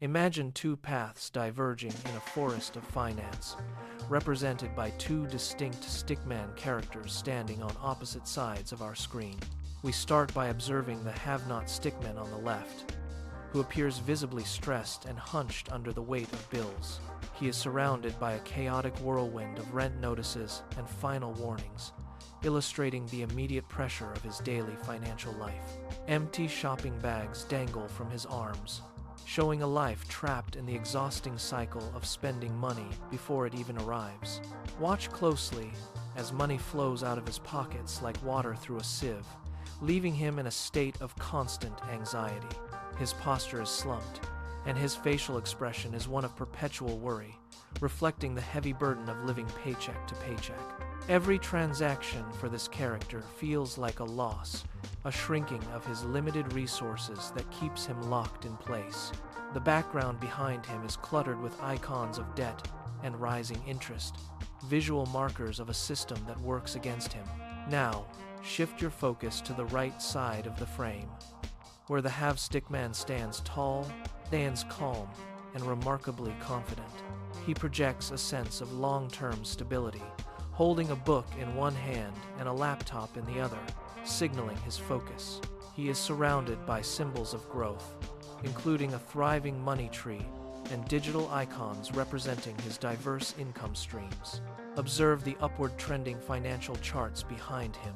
Imagine two paths diverging in a forest of finance, represented by two distinct stickman characters standing on opposite sides of our screen. We start by observing the have-not stickman on the left, who appears visibly stressed and hunched under the weight of bills. He is surrounded by a chaotic whirlwind of rent notices and final warnings, illustrating the immediate pressure of his daily financial life. Empty shopping bags dangle from his arms, showing a life trapped in the exhausting cycle of spending money before it even arrives. Watch closely as money flows out of his pockets like water through a sieve, leaving him in a state of constant anxiety. His posture is slumped, and his facial expression is one of perpetual worry, reflecting the heavy burden of living paycheck to paycheck. Every transaction for this character feels like a loss, a shrinking of his limited resources that keeps him locked in place. The background behind him is cluttered with icons of debt and rising interest, visual markers of a system that works against him. Now, shift your focus to the right side of the frame, where the have stickman stands tall, stands calm, and remarkably confident. He projects a sense of long-term stability, holding a book in one hand and a laptop in the other, signaling his focus. He is surrounded by symbols of growth, including a thriving money tree and digital icons representing his diverse income streams. Observe the upward trending financial charts behind him,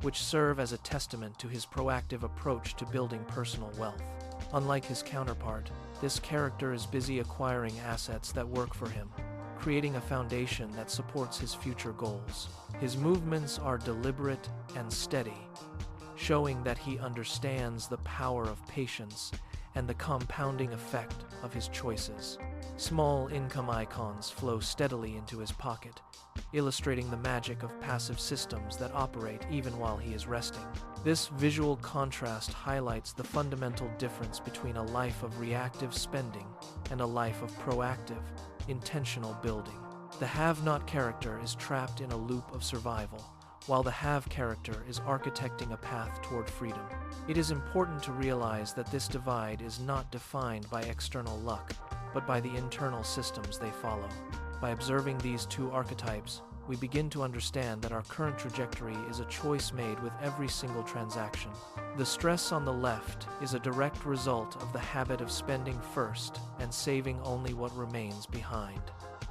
which serve as a testament to his proactive approach to building personal wealth. Unlike his counterpart, this character is busy acquiring assets that work for him, creating a foundation that supports his future goals. His movements are deliberate and steady, showing that he understands the power of patience and the compounding effect of his choices. Small income icons flow steadily into his pocket, illustrating the magic of passive systems that operate even while he is resting. This visual contrast highlights the fundamental difference between a life of reactive spending and a life of proactive, intentional building. The have-not character is trapped in a loop of survival, while the have character is architecting a path toward freedom. It is important to realize that this divide is not defined by external luck, but by the internal systems they follow. By observing these two archetypes, we begin to understand that our current trajectory is a choice made with every single transaction. The stress on the left is a direct result of the habit of spending first and saving only what remains behind.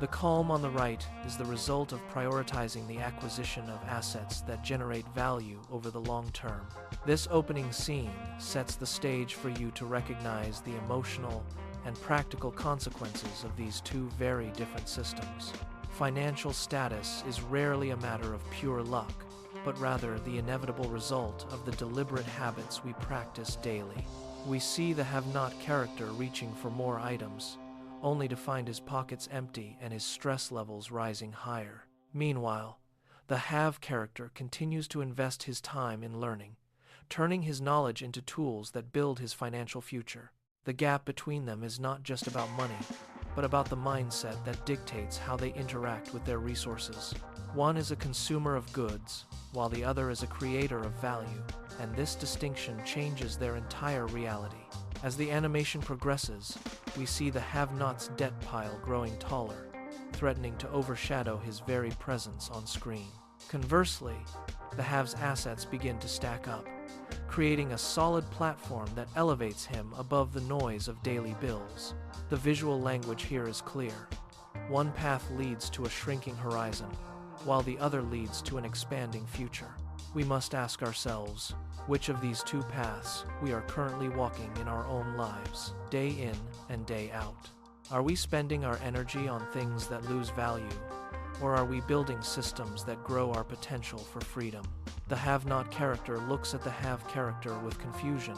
The calm on the right is the result of prioritizing the acquisition of assets that generate value over the long term. This opening scene sets the stage for you to recognize the emotional and practical consequences of these two very different systems. Financial status is rarely a matter of pure luck, but rather the inevitable result of the deliberate habits we practice daily. We see the have-not character reaching for more items, only to find his pockets empty and his stress levels rising higher. Meanwhile, the have character continues to invest his time in learning, turning his knowledge into tools that build his financial future. The gap between them is not just about money, but about the mindset that dictates how they interact with their resources. One is a consumer of goods, while the other is a creator of value, and this distinction changes their entire reality. As the animation progresses, we see the have-not's debt pile growing taller, threatening to overshadow his very presence on screen. Conversely, the have's assets begin to stack up, creating a solid platform that elevates him above the noise of daily bills. The visual language here is clear. One path leads to a shrinking horizon, while the other leads to an expanding future. We must ask ourselves, which of these two paths we are currently walking in our own lives, day in and day out? Are we spending our energy on things that lose value, or are we building systems that grow our potential for freedom? The have-not character looks at the have character with confusion,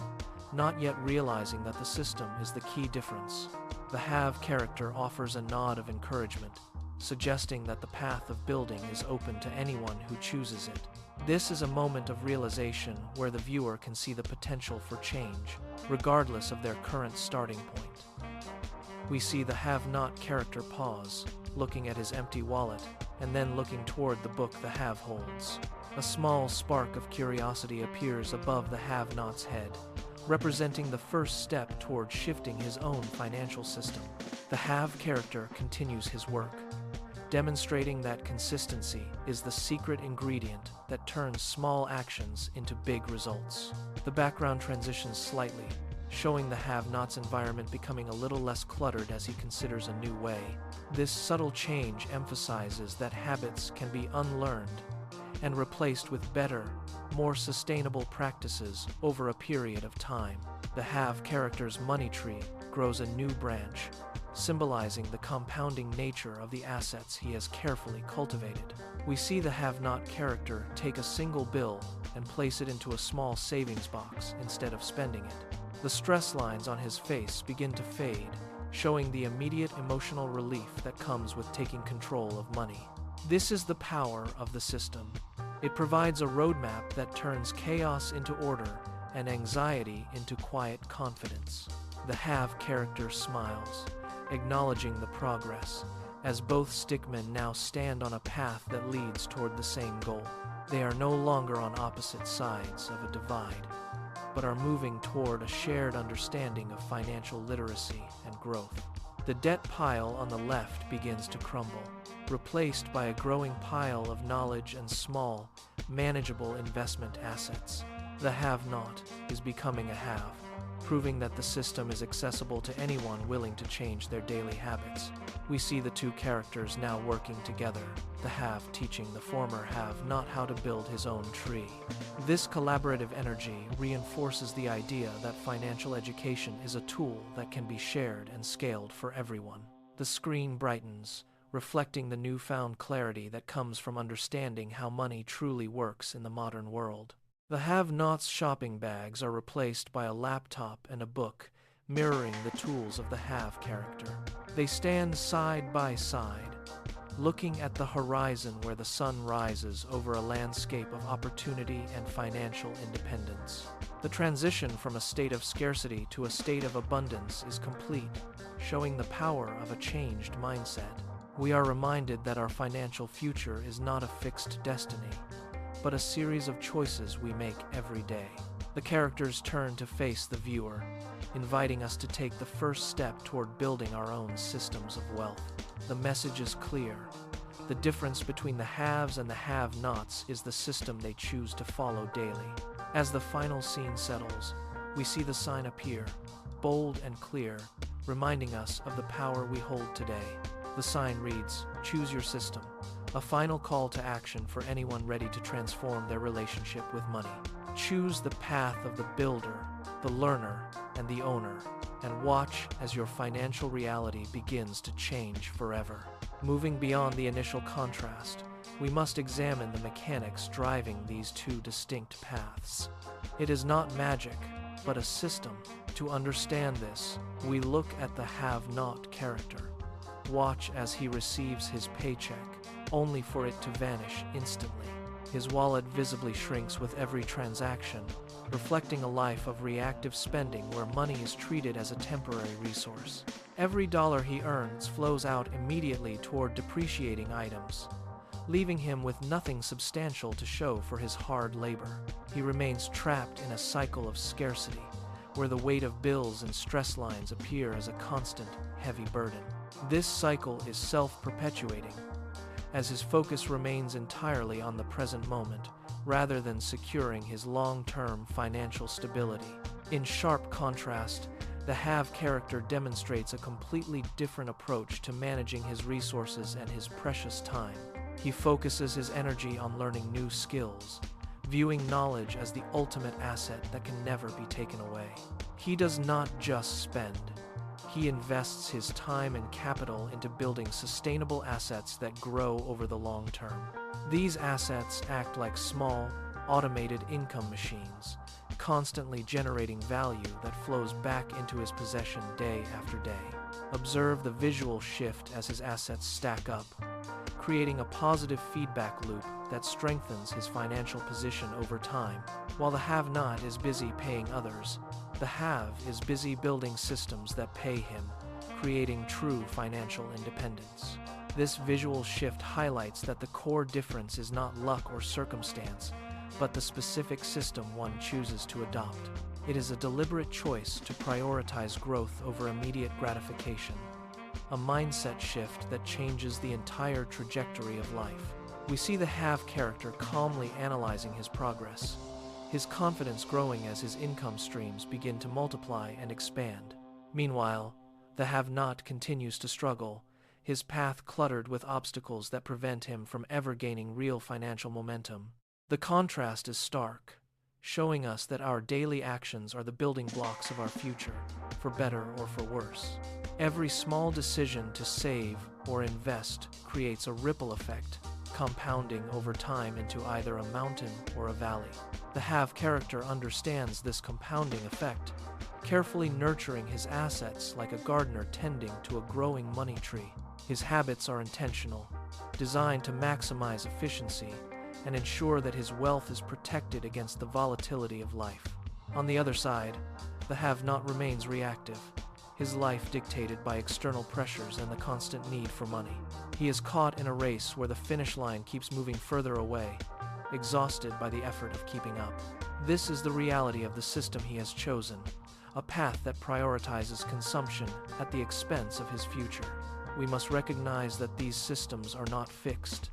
not yet realizing that the system is the key difference. The have character offers a nod of encouragement, suggesting that the path of building is open to anyone who chooses it. This is a moment of realization where the viewer can see the potential for change, regardless of their current starting point. We see the have-not character pause, looking at his empty wallet, and then looking toward the book the have holds. A small spark of curiosity appears above the have-not's head, representing the first step toward shifting his own financial system. The have character continues his work, demonstrating that consistency is the secret ingredient that turns small actions into big results. The background transitions slightly, showing the have-nots environment becoming a little less cluttered as he considers a new way. This subtle change emphasizes that habits can be unlearned and replaced with better, more sustainable practices over a period of time. The have character's money tree grows a new branch, symbolizing the compounding nature of the assets he has carefully cultivated. We see the have-not character take a single bill and place it into a small savings box instead of spending it. The stress lines on his face begin to fade, showing the immediate emotional relief that comes with taking control of money. This is the power of the system. It provides a roadmap that turns chaos into order and anxiety into quiet confidence. The have character smiles, acknowledging the progress, as both stickmen now stand on a path that leads toward the same goal. They are no longer on opposite sides of a divide, but are moving toward a shared understanding of financial literacy and growth. The debt pile on the left begins to crumble, replaced by a growing pile of knowledge and small, manageable investment assets. The have-not is becoming a have, proving that the system is accessible to anyone willing to change their daily habits. We see the two characters now working together, the have teaching the former have-not how to build his own tree. This collaborative energy reinforces the idea that financial education is a tool that can be shared and scaled for everyone. The screen brightens, reflecting the newfound clarity that comes from understanding how money truly works in the modern world. The have-nots shopping bags are replaced by a laptop and a book, mirroring the tools of the have character. They stand side by side, looking at the horizon where the sun rises over a landscape of opportunity and financial independence. The transition from a state of scarcity to a state of abundance is complete, showing the power of a changed mindset. We are reminded that our financial future is not a fixed destiny, but a series of choices we make every day. The characters turn to face the viewer, inviting us to take the first step toward building our own systems of wealth. The message is clear. The difference between the haves and the have-nots is the system they choose to follow daily. As the final scene settles, we see the sign appear, bold and clear, reminding us of the power we hold today. The sign reads, "Choose your system," a final call to action for anyone ready to transform their relationship with money. Choose the path of the builder, the learner, and the owner, and watch as your financial reality begins to change forever. Moving beyond the initial contrast, we must examine the mechanics driving these two distinct paths. It is not magic, but a system. To understand this, we look at the have-not character. Watch as he receives his paycheck, only for it to vanish instantly. His wallet visibly shrinks with every transaction, reflecting a life of reactive spending where money is treated as a temporary resource. Every dollar he earns flows out immediately toward depreciating items, leaving him with nothing substantial to show for his hard labor. He remains trapped in a cycle of scarcity, where the weight of bills and stress lines appear as a constant, heavy burden. This cycle is self-perpetuating, as his focus remains entirely on the present moment, rather than securing his long-term financial stability. In sharp contrast, the have character demonstrates a completely different approach to managing his resources and his precious time. He focuses his energy on learning new skills, viewing knowledge as the ultimate asset that can never be taken away. He does not just spend. He invests his time and capital into building sustainable assets that grow over the long term. These assets act like small, automated income machines, constantly generating value that flows back into his possession day after day. Observe the visual shift as his assets stack up, creating a positive feedback loop that strengthens his financial position over time. While the have-not is busy paying others, the have is busy building systems that pay him, creating true financial independence. This visual shift highlights that the core difference is not luck or circumstance, but the specific system one chooses to adopt. It is a deliberate choice to prioritize growth over immediate gratification, a mindset shift that changes the entire trajectory of life. We see the have character calmly analyzing his progress, his confidence growing as his income streams begin to multiply and expand. Meanwhile, the have-not continues to struggle, his path cluttered with obstacles that prevent him from ever gaining real financial momentum. The contrast is stark, showing us that our daily actions are the building blocks of our future, for better or for worse. Every small decision to save or invest creates a ripple effect, compounding over time into either a mountain or a valley. The have character understands this compounding effect, carefully nurturing his assets like a gardener tending to a growing money tree. His habits are intentional, designed to maximize efficiency and ensure that his wealth is protected against the volatility of life. On the other side, the have-not remains reactive, his life dictated by external pressures and the constant need for money. He is caught in a race where the finish line keeps moving further away, exhausted by the effort of keeping up. This is the reality of the system he has chosen, a path that prioritizes consumption at the expense of his future. We must recognize that these systems are not fixed.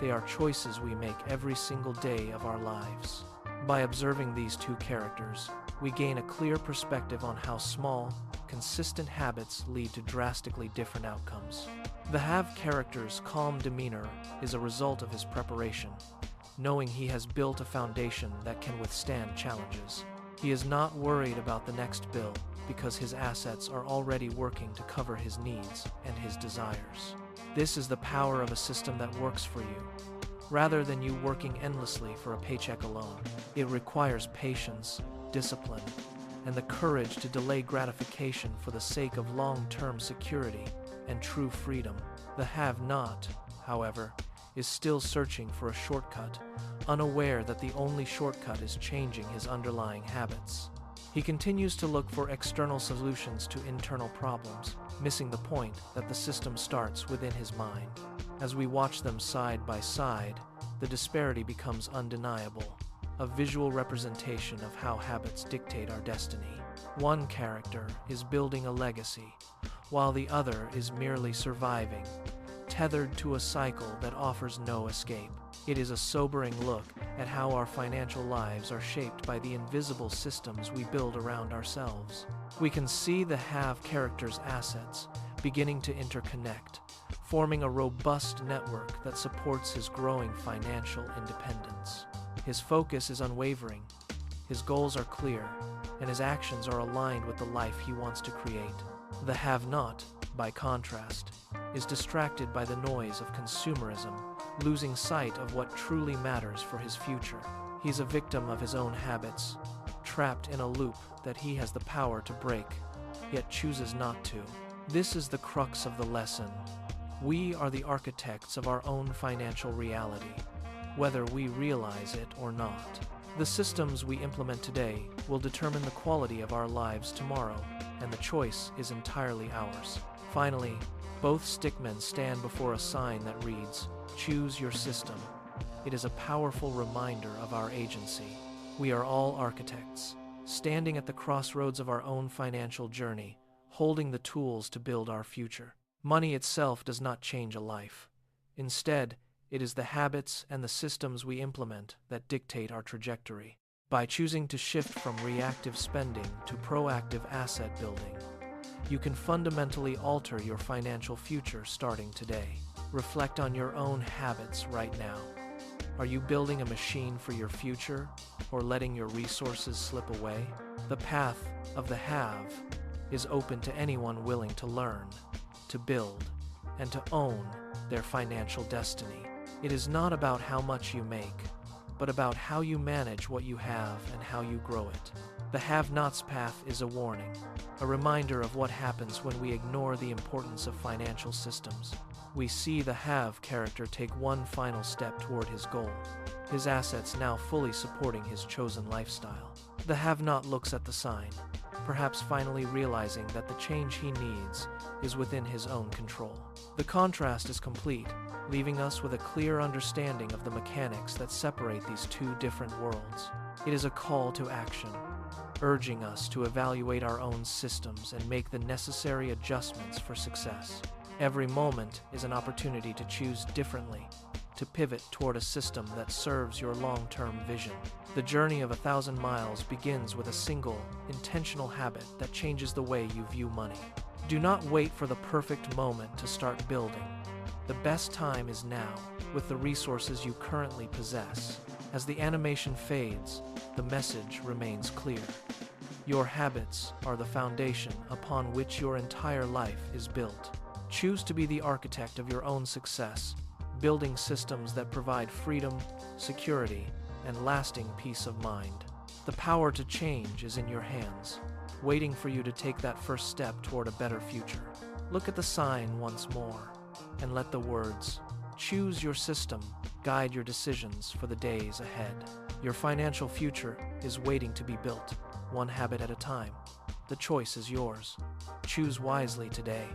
They are choices we make every single day of our lives. By observing these two characters, we gain a clear perspective on how small, consistent habits lead to drastically different outcomes. The have character's calm demeanor is a result of his preparation, knowing he has built a foundation that can withstand challenges. He is not worried about the next bill because his assets are already working to cover his needs and his desires. This is the power of a system that works for you, rather than you working endlessly for a paycheck alone. It requires patience, discipline, and the courage to delay gratification for the sake of long-term security and true freedom. The have-not, however, is still searching for a shortcut, unaware that the only shortcut is changing his underlying habits. He continues to look for external solutions to internal problems, missing the point that the system starts within his mind. As we watch them side by side, the disparity becomes undeniable, a visual representation of how habits dictate our destiny. One character is building a legacy, while the other is merely surviving, tethered to a cycle that offers no escape. It is a sobering look at how our financial lives are shaped by the invisible systems we build around ourselves. We can see the have character's assets beginning to interconnect, forming a robust network that supports his growing financial independence. His focus is unwavering, his goals are clear, and his actions are aligned with the life he wants to create. The have-not, by contrast, is distracted by the noise of consumerism, losing sight of what truly matters for his future. He's a victim of his own habits, trapped in a loop that he has the power to break, yet chooses not to. This is the crux of the lesson. We are the architects of our own financial reality, whether we realize it or not. The systems we implement today will determine the quality of our lives tomorrow, and the choice is entirely ours. Finally, both stickmen stand before a sign that reads, "Choose your system." It is a powerful reminder of our agency. We are all architects, standing at the crossroads of our own financial journey, holding the tools to build our future. Money itself does not change a life. Instead, it is the habits and the systems we implement that dictate our trajectory. By choosing to shift from reactive spending to proactive asset building, you can fundamentally alter your financial future starting today. Reflect on your own habits right now. Are you building a machine for your future, or letting your resources slip away? The path of the have is open to anyone willing to learn, to build, and to own their financial destiny. It is not about how much you make, but about how you manage what you have and how you grow it. The have-nots path is a warning, a reminder of what happens when we ignore the importance of financial systems. We see the have character take one final step toward his goal, his assets now fully supporting his chosen lifestyle. The have-not looks at the sign, perhaps finally realizing that the change he needs is within his own control. The contrast is complete, leaving us with a clear understanding of the mechanics that separate these two different worlds. It is a call to action, urging us to evaluate our own systems and make the necessary adjustments for success. Every moment is an opportunity to choose differently, to pivot toward a system that serves your long-term vision. The journey of 1,000 miles begins with a single, intentional habit that changes the way you view money. Do not wait for the perfect moment to start building. The best time is now, with the resources you currently possess. As the animation fades, the message remains clear. Your habits are the foundation upon which your entire life is built. Choose to be the architect of your own success, building systems that provide freedom, security, and lasting peace of mind. The power to change is in your hands, waiting for you to take that first step toward a better future. Look at the sign once more, and let the words, "Choose your system," guide your decisions for the days ahead. Your financial future is waiting to be built, one habit at a time. The choice is yours. Choose wisely today.